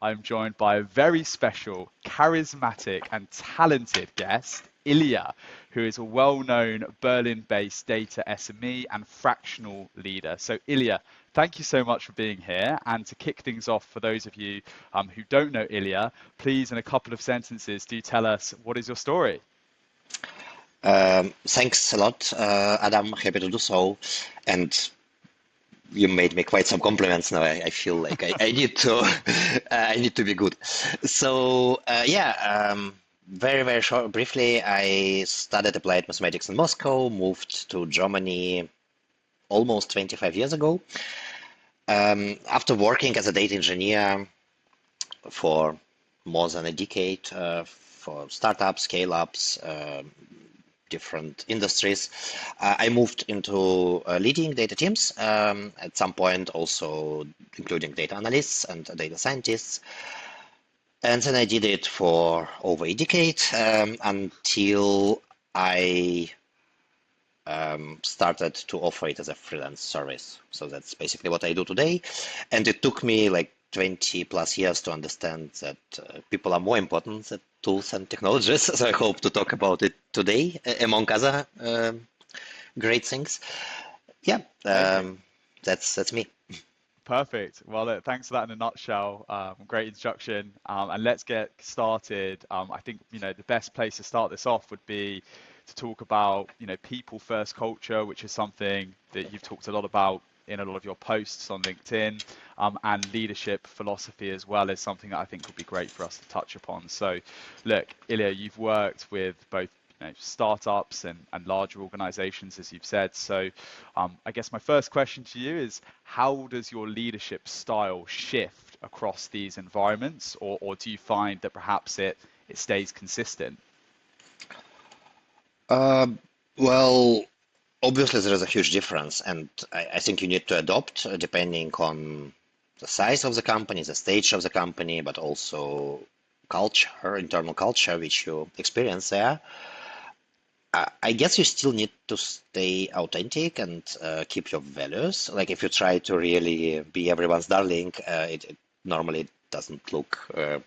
I'm joined by a very special, charismatic, and talented guest, Ilya, who is a well-known Berlin-based data SME and fractional leader. So Ilya, thank you so much for being here. And to kick things off, for those of you who don't know Ilya, please, in a couple of sentences, do tell us, what is your story? Thanks a lot, Adam. Happy to do so. And you made me quite some compliments now. I feel like I need to I need to be good. So very very short, briefly, I studied applied mathematics in Moscow, moved to Germany almost 25 years ago. After working as a data engineer for more than a decade for startups, scale-ups, different industries. I moved into leading data teams at some point, also including data analysts and data scientists. And then I did it for over a decade until I started to offer it as a freelance service. So that's basically what I do today. And it took me like 20 plus years to understand that people are more important than tools and technologies. So I hope to talk about it today, among other great things. Yeah, Amazing. that's me. Perfect. Well, look, thanks for that in a nutshell. Great introduction. And let's get started. I think, the best place to start this off would be to talk about, people first culture, which is something that you've talked a lot about in a lot of your posts on LinkedIn, and leadership philosophy as well is something that I think would be great for us to touch upon. So, look, Ilya, you've worked with both startups and larger organizations, as you've said. So I guess my first question to you is, how does your leadership style shift across these environments, or do you find that perhaps it stays consistent? Uh, well, obviously there is a huge difference, and I think you need to adopt depending on the size of the company, the stage of the company, but also culture, internal culture, which you experience there. I guess you still need to stay authentic and keep your values. Like if you try to really be everyone's darling, it normally doesn't look good,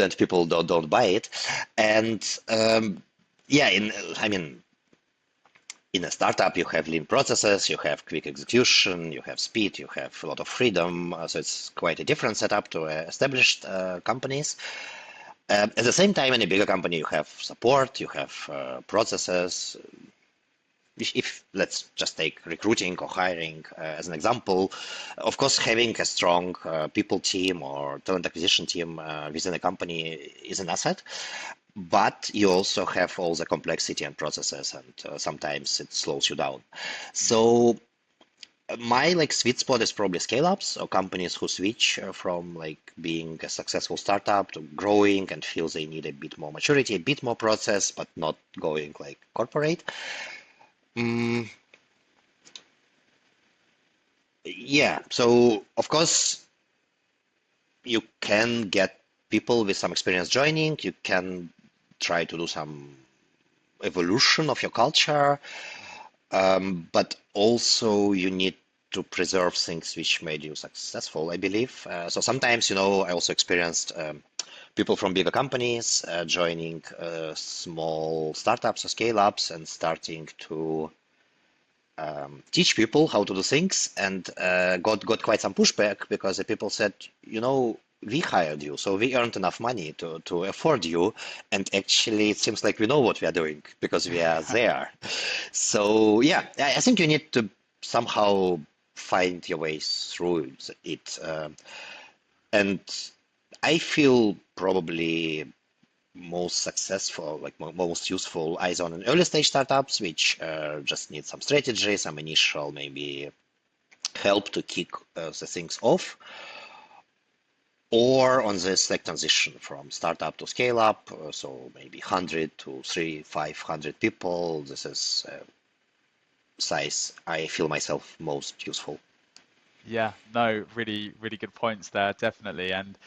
and people don't buy it. And yeah, I mean, in a startup, you have lean processes, you have quick execution, you have speed, you have a lot of freedom. So it's quite a different setup to established companies. At the same time, in a bigger company, you have support, you have processes. If let's just take recruiting or hiring as an example, of course, having a strong people team or talent acquisition team within a company is an asset. But you also have all the complexity and processes, and sometimes it slows you down. So my like sweet spot is probably scale ups or companies who switch from like being a successful startup to growing and feel they need a bit more maturity, a bit more process, but not going like corporate. Mm, yeah, so of course you can get people with some experience joining. You can try to do some evolution of your culture, but also you need to preserve things which made you successful, I believe. So sometimes, I also experienced people from bigger companies joining small startups or scale-ups and starting to teach people how to do things, and got quite some pushback because the people said, we hired you, so we earned enough money to afford you, and actually it seems like we know what we are doing because we are there. So yeah, I think you need to somehow find your way through it, and I feel probably most successful, like most useful, eyes on an early stage startups, which just need some strategy, some initial maybe help to kick the things off, or on this like transition from startup to scale up. So maybe 100 to 500 people. This is size I feel myself most useful. Yeah, no, really, really good points there, definitely. And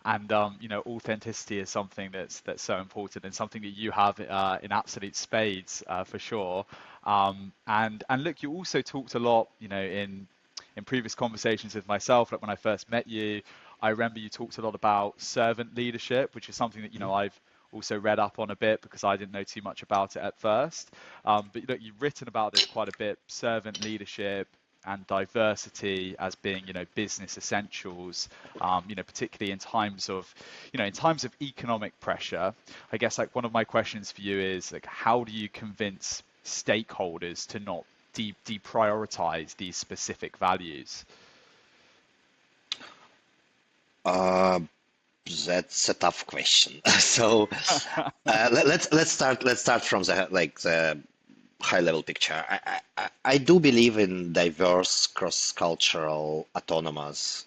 authenticity is something that's so important, and something that you have in absolute spades, for sure. And look, you also talked a lot, in previous conversations with myself, like when I first met you, I remember you talked a lot about servant leadership, which is something that, I've also read up on a bit because I didn't know too much about it at first. But look, you've written about this quite a bit, servant leadership and diversity as being, business essentials, particularly in times of economic pressure. I guess like one of my questions for you is like, how do you convince stakeholders to not deprioritize these specific values? Uh, that's a tough question. So let's start from the high level picture. I do believe in diverse, cross-cultural, autonomous,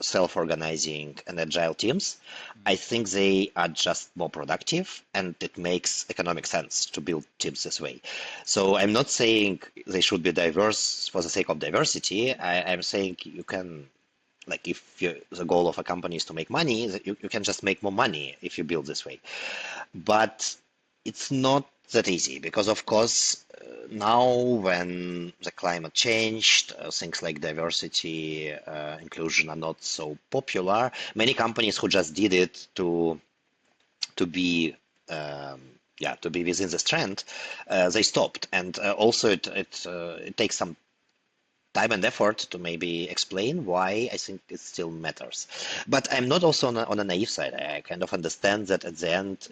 self-organizing, and agile teams. I think they are just more productive, and it makes economic sense to build teams this way. So I'm not saying they should be diverse for the sake of diversity. I'm saying you can, like, if the goal of a company is to make money, you can just make more money if you build this way. But it's not that easy because, of course, now when the climate changed, things like diversity, inclusion are not so popular. Many companies who just did it to be um, yeah, to be within the trend, they stopped. And also it takes some time and effort to maybe explain why I think it still matters. But I'm not also on a naive side. I kind of understand that at the end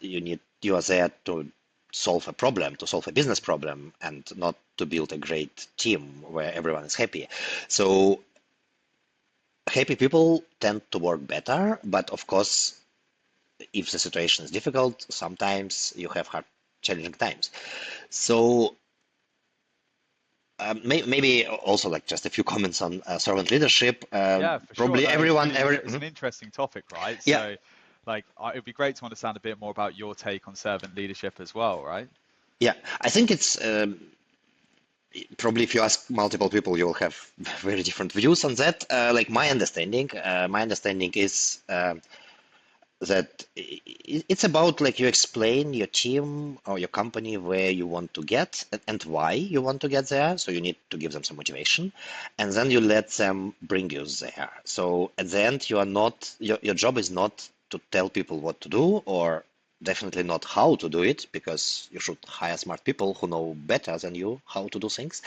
you are there to solve a problem, to solve a business problem, and not to build a great team where everyone is happy. So happy people tend to work better, but of course, if the situation is difficult, sometimes you have hard, challenging times. So maybe also like just a few comments on servant leadership. Yeah, for sure. Probably No, everyone, it's an interesting topic, right? yeah, So, like, it'd be great to understand a bit more about your take on servant leadership as well, right? yeah. I think it's probably if you ask multiple people, you'll have very different views on that. Like my understanding is that it's about like you explain your team or your company where you want to get and why you want to get there. So you need to give them some motivation, and then you let them bring you there. So at the end, you are not your job is not to tell people what to do, or definitely not how to do it, because you should hire smart people who know better than you how to do things.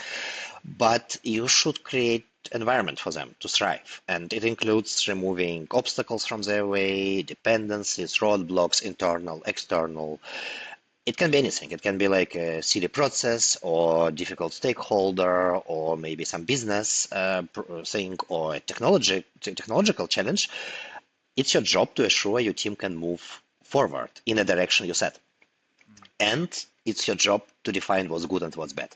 But you should create environment for them to thrive. And it includes removing obstacles from their way, dependencies, roadblocks, internal, external. It can be anything. It can be like a silly process or difficult stakeholder or maybe some business thing or a technological challenge. It's your job to assure your team can move forward in a direction you set. And it's your job to define what's good and what's bad.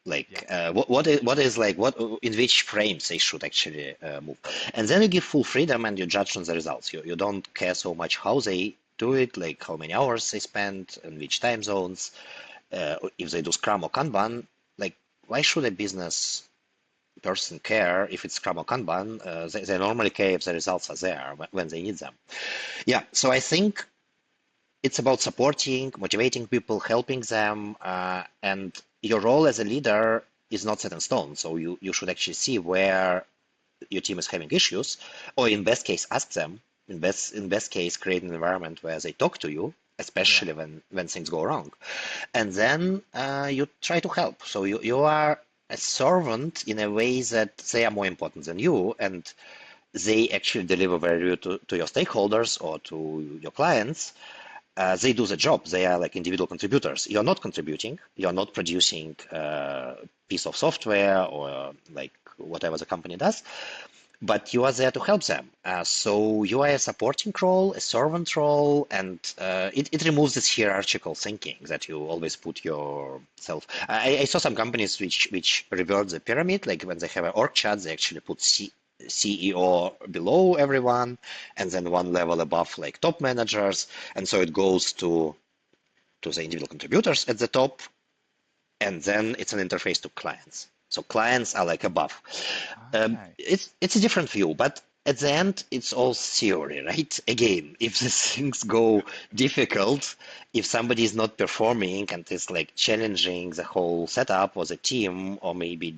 Yeah, Like what is like what in which frames they should actually move, and then you give full freedom and you judge on the results. You don't care so much how they do it, like how many hours they spend and which time zones, if they do Scrum or Kanban. Like, why should a business person care if it's Scrum or Kanban? They normally care if the results are there when they need them. Yeah, so I think it's about supporting, motivating people, helping them, and your role as a leader is not set in stone. So you should actually see where your team is having issues, or in best case, ask them. In best case, create an environment where they talk to you, yeah, especially when things go wrong, and then you try to help. So you are a servant in a way that they are more important than you, and they actually deliver value to your stakeholders or to your clients. They do the job. They are like individual contributors. You're not contributing. You're not producing a piece of software or like whatever the company does, but you are there to help them. So you are a supporting role, a servant role, and it removes this hierarchical thinking that you always put yourself. I saw some companies which revert the pyramid, like when they have an org chart, they actually put CEO below everyone, and then one level above, like top managers, and so it goes to the individual contributors at the top, and then it's an interface to clients. So clients are like above. okay, It's a different view, but at the end, it's all theory, right? Again, if these things go difficult, if somebody is not performing and is like challenging the whole setup or the team, or maybe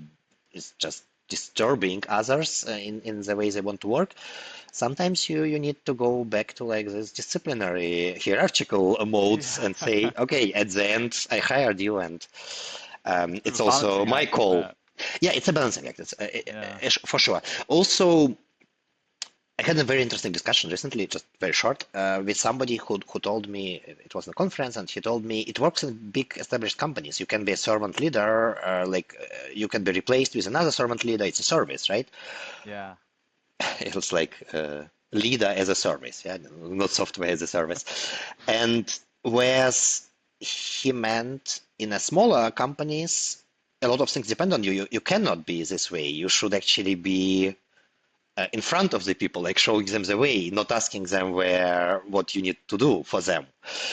is just disturbing others in the way they want to work, sometimes you need to go back to like this disciplinary hierarchical modes Yeah. and say, okay, at the end, I hired you, and Bit of it's a also balancing my act, isn't call. it? Yeah, it's a balancing act, Yeah. for sure. Also, I had a very interesting discussion recently, just very short, with somebody who told me it was in a conference, and he told me it works in big established companies. You can be a servant leader, you can be replaced with another servant leader. It's a service, right? Yeah. It was like leader as a service, yeah, not software as a service. And whereas he meant in a smaller companies, a lot of things depend on you. You cannot be this way. You should actually be in front of the people, like showing them the way, not asking them what you need to do for them.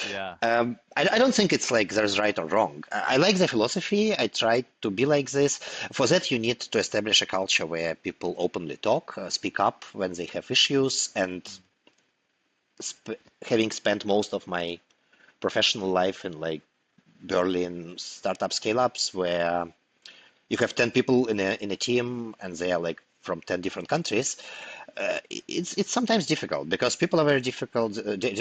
Yeah. I don't think it's like there's right or wrong. I like the philosophy. I try to be like this. For that, you need to establish a culture where people openly talk, speak up when they have issues, and Mm. sp having spent most of my professional life in like Berlin startup scale-ups where you have 10 people in a team and they are like from 10 different countries. It's sometimes difficult because people are very difficult.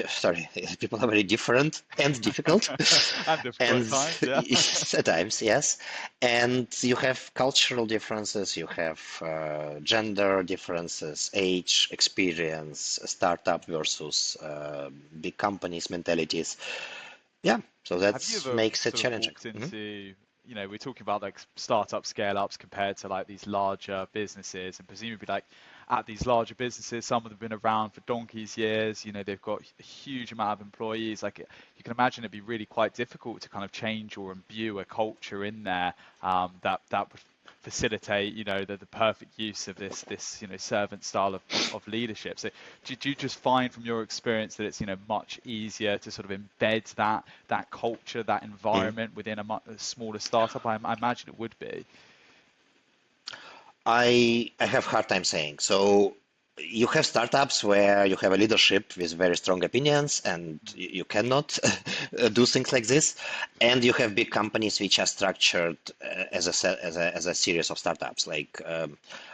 Sorry, people are very different and difficult, And difficult and at times, yeah. at times, yes. And you have cultural differences, you have gender differences, age, experience, startup versus big companies mentalities. Yeah, so that Have you ever makes it sort of challenging. walked into, we're talking about like startup scale ups compared to like these larger businesses, and presumably like at these larger businesses, some of them have been around for donkey's years, they've got a huge amount of employees. Like you can imagine it'd be really quite difficult to kind of change or imbue a culture in there that would facilitate, the perfect use of this servant style of leadership. So do you just find from your experience that it's, much easier to sort of embed that culture, that Mhm. environment within a smaller startup? I imagine it would be. I have hard time saying. So you have startups where you have a leadership with very strong opinions and you cannot do things like this. And you have big companies which are structured as a series of startups. Like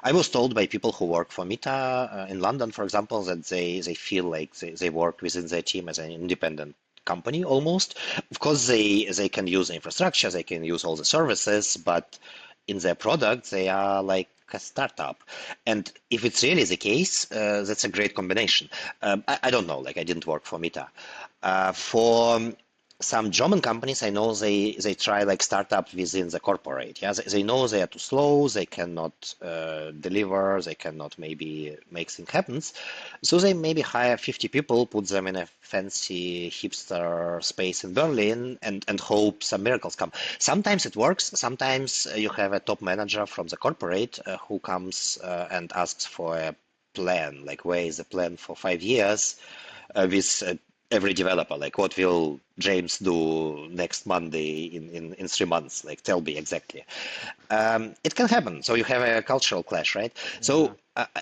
I was told by people who work for Meta in London, for example, that they feel like they work within their team as an independent company almost. Of course, they can use infrastructure, they can use all the services, but in their product, they are like a startup. And if it's really the case, that's a great combination. I don't know, like I didn't work for Meta. For some German companies, I know they try like startup within the corporate. Yeah, they know they are too slow, they cannot deliver, they cannot maybe make things happen. So they maybe hire 50 people, put them in a fancy hipster space in Berlin, and hope some miracles come. Sometimes it works. Sometimes you have a top manager from the corporate who comes and asks for a plan, like where is the plan for 5 years with every developer, like what will James do next Monday in 3 months? Like tell me exactly. It can happen. So you have a cultural clash, right? Yeah. So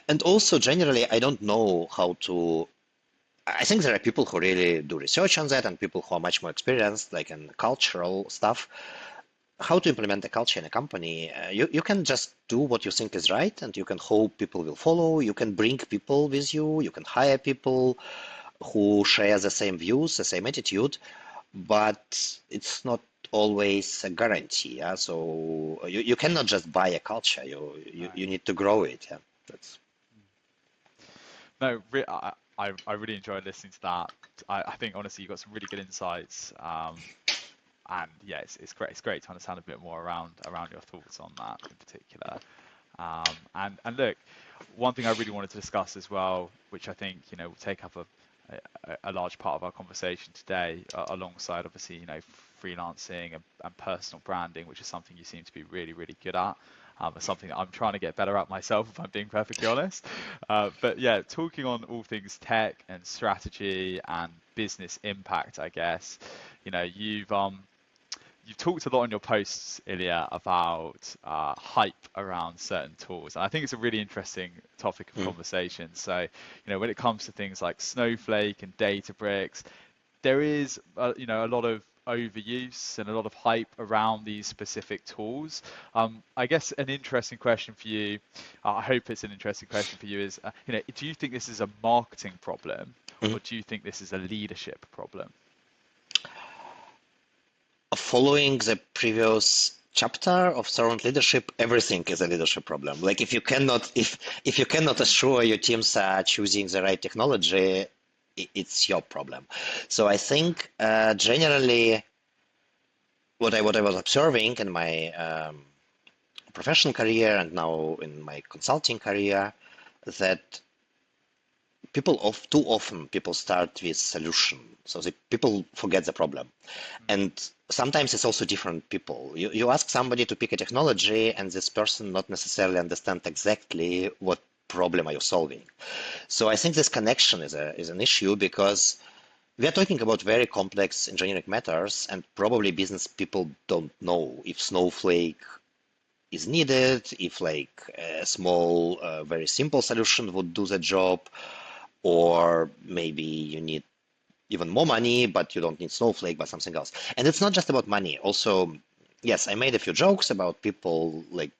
and also generally, I don't know how to. I think there are people who really do research on that and people who are much more experienced, like in cultural stuff. How to implement a culture in a company? You can just do what you think is right, and you can hope people will follow. You can bring people with you. You can hire people who share the same views, the same attitude, but it's not always a guarantee. Yeah? So you cannot just buy a culture. No. You need to grow it. Yeah, that's. No, I really enjoyed listening to that. I think honestly you got some really good insights. And yeah, it's great. It's great to understand a bit more around your thoughts on that in particular. And look, one thing I really wanted to discuss as well, which I think will take up a large part of our conversation today, alongside obviously freelancing and personal branding, which is something you seem to be really really good at. It's something that I'm trying to get better at myself, if I'm being perfectly honest. But yeah, talking on all things tech and strategy and business impact, I guess, you've talked a lot in your posts, Ilya, about hype around certain tools, and I think it's a really interesting topic of Mm, conversation. So, when it comes to things like Snowflake and Databricks, there is, a lot of overuse and a lot of hype around these specific tools. I guess an interesting question for you, I hope it's an interesting question for you, is, do you think this is a marketing problem Mhm. or do you think this is a leadership problem? Following the previous chapter of servant leadership, everything is a leadership problem. Like if you cannot assure your teams are choosing the right technology, it's your problem. So I think generally what I was observing in my professional career and now in my consulting career, that too often people start with solution, so people forget the problem. And sometimes it's also different people. You ask somebody to pick a technology and this person not necessarily understand exactly what problem are you solving. So I think this connection is an issue because we are talking about very complex engineering matters, and probably business people don't know if Snowflake is needed, if like a small, very simple solution would do the job, or maybe you need even more money, but you don't need Snowflake, but something else. And it's not just about money. Also, yes, I made a few jokes about people like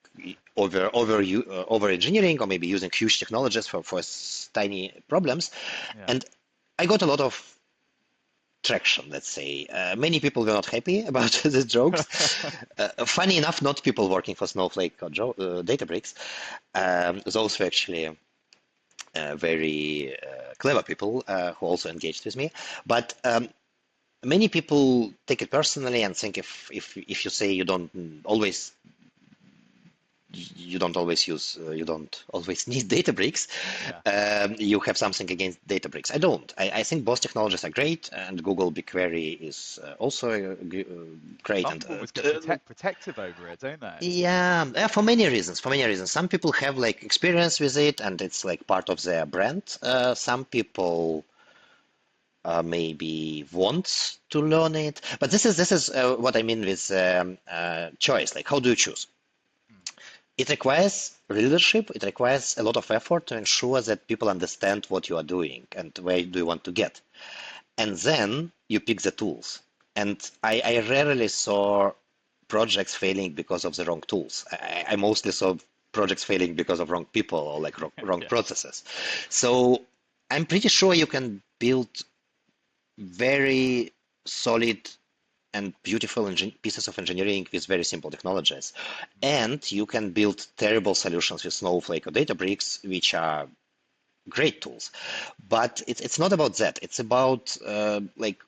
over engineering or maybe using huge technologies for tiny problems, Yeah. and I got a lot of traction, let's say. Many people were not happy about these jokes. Funny enough, not people working for Snowflake or Databricks. Those were actually very clever people who also engaged with me. But many people take it personally and think if you say always you don't always you don't always need Databricks, Yeah. you have something against Databricks. I don't. I think both technologies are great, and Google BigQuery is also great. Some And people almost get protective over it, don't they? yeah, for many reasons. For many reasons, some people have like experience with it, and it's like part of their brand. Some people maybe wants to learn it. But this is what I mean with choice. Like, how do you choose? It requires leadership. It requires a lot of effort to ensure that people understand what you are doing and where do you want to get. And then you pick the tools. And I rarely saw projects failing because of the wrong tools. I mostly saw projects failing because of wrong people or like wrong Yeah. processes. So I'm pretty sure you can build very solid and beautiful pieces of engineering with very simple technologies. And you can build terrible solutions with Snowflake or Databricks, which are great tools. But it's not about that. It's about like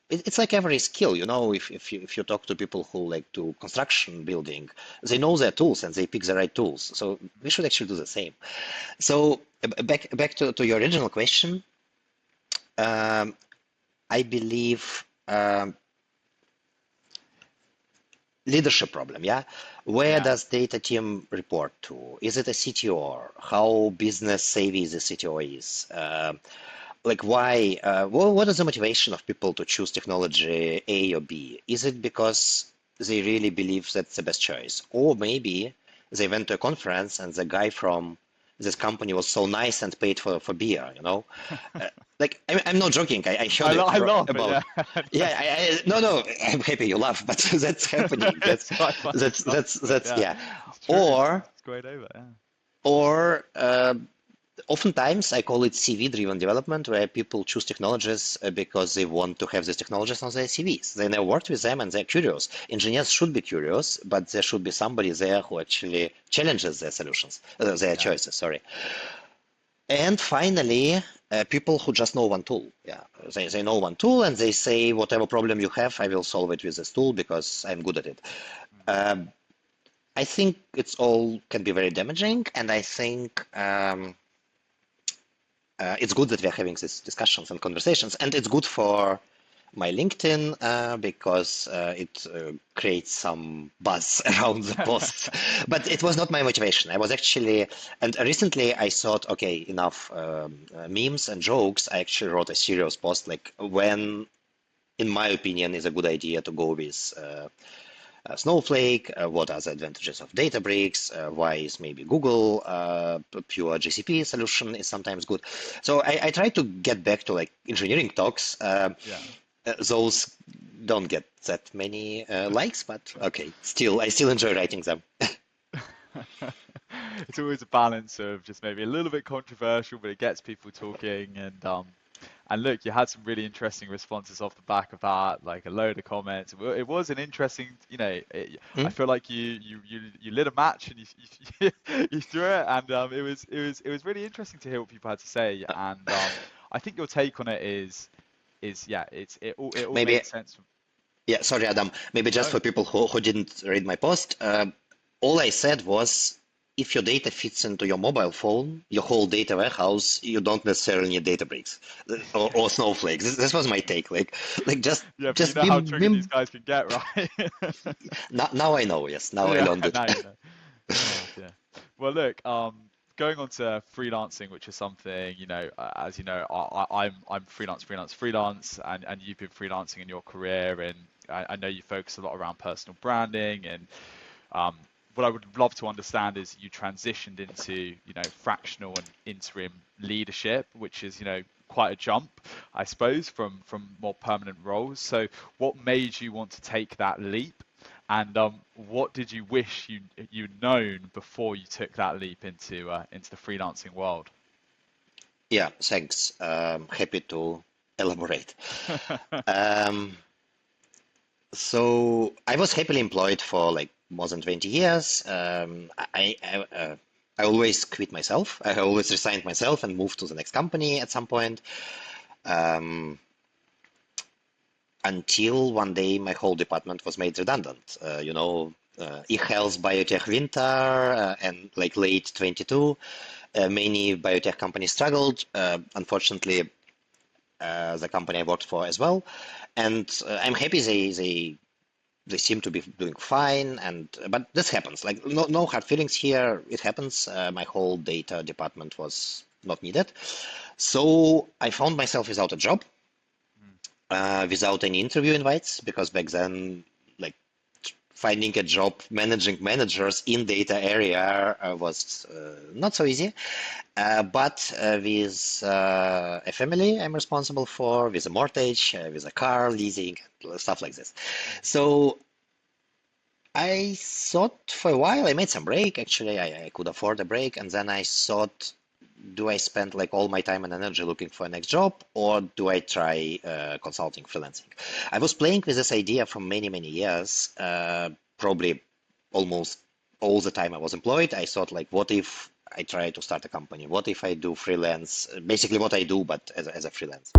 it's like every skill, if you talk to people who like do construction building, they know their tools and they pick the right tools. So we should actually do the same. So back to your original question, um, I believe leadership problem, yeah? Where Yeah. does data team report to? Is it a CTO? How business savvy the CTO is? Like why, what is the motivation of people to choose technology A or B? Is it because they really believe that's the best choice? Or maybe they went to a conference and the guy from this company was so nice and paid for beer, you know? Like, I'm not joking. I heard it I laugh, but about. yeah. No, Yeah, no, I'm happy you laugh, but that's happening. it's quite funny stuff, but That's yeah, yeah. it's true. Or It's great over. Yeah. or oftentimes I call it CV-driven development, where people choose technologies because they want to have these technologies on their CVs. They never worked with them and they're curious. Engineers should be curious, but there should be somebody there who actually challenges their solutions, their Yeah. choices. Sorry. And finally, people who just know one tool. Yeah, they know one tool and they say, whatever problem you have, I will solve it with this tool because I'm good at it. Um, I think it's all can be very damaging, and I think it's good that we're having these discussions and conversations, and it's good for my LinkedIn because it creates some buzz around the posts. But it was not my motivation. I was actually, and recently I thought, okay, enough memes and jokes. I actually wrote a serious post like when, in my opinion, is a good idea to go with Snowflake, what are the advantages of Databricks, why is maybe Google pure GCP solution is sometimes good. So I try to get back to like engineering talks. Yeah. Those don't get that many likes, but okay, still, I still enjoy writing them. It's always a balance of just maybe a little bit controversial, but it gets people talking. And look, you had some really interesting responses off the back of that, like a load of comments. It was an interesting, I Hmm? feel like you lit a match and you threw it, and it was really interesting to hear what people had to say. And I think your take on it is yeah, it all Maybe, made sense. yeah, sorry, Adam. Maybe just No, for people who didn't read my post, all I said was if your data fits into your mobile phone, your whole data warehouse, you don't necessarily need Databricks or Snowflake. This was my take. Like yeah, but you just know how triggered these guys can get, right? now I know. Yes, now I Yeah, learned it. now you know. Oh dear. Well, look, going on to freelancing, which is something, as you know, I'm freelance, and you've been freelancing in your career, and I know you focus a lot around personal branding, and um, what I would love to understand is you transitioned into, fractional and interim leadership, which is, quite a jump, I suppose, from more permanent roles. So, what made you want to take that leap? And what did you wish you'd known before you took that leap into the freelancing world? Yeah, thanks. Happy to elaborate. Um, so I was happily employed for like more than 20 years. I always quit myself. I always resigned myself and moved to the next company at some point. Um, until one day my whole department was made redundant. E-health biotech winter and like late 22, many biotech companies struggled. Unfortunately, the company I worked for as well. And I'm happy they seem to be doing fine. And but this happens. Like no hard feelings here. It happens. My whole data department was not needed, so I found myself without a job, Mm. without any interview invites, because back then, like finding a job managing managers in data area was not so easy. But with a family I'm responsible for, with a mortgage, with a car, leasing, stuff like this. So I thought for a while, I made some break. Actually, I could afford a break. And then I thought, do I spend like all my time and energy looking for a next job, or do I try consulting, freelancing? I was playing with this idea for many, many years, probably almost all the time I was employed. I thought like, what if I try to start a company? What if I do freelance? Basically what I do, but as a freelance.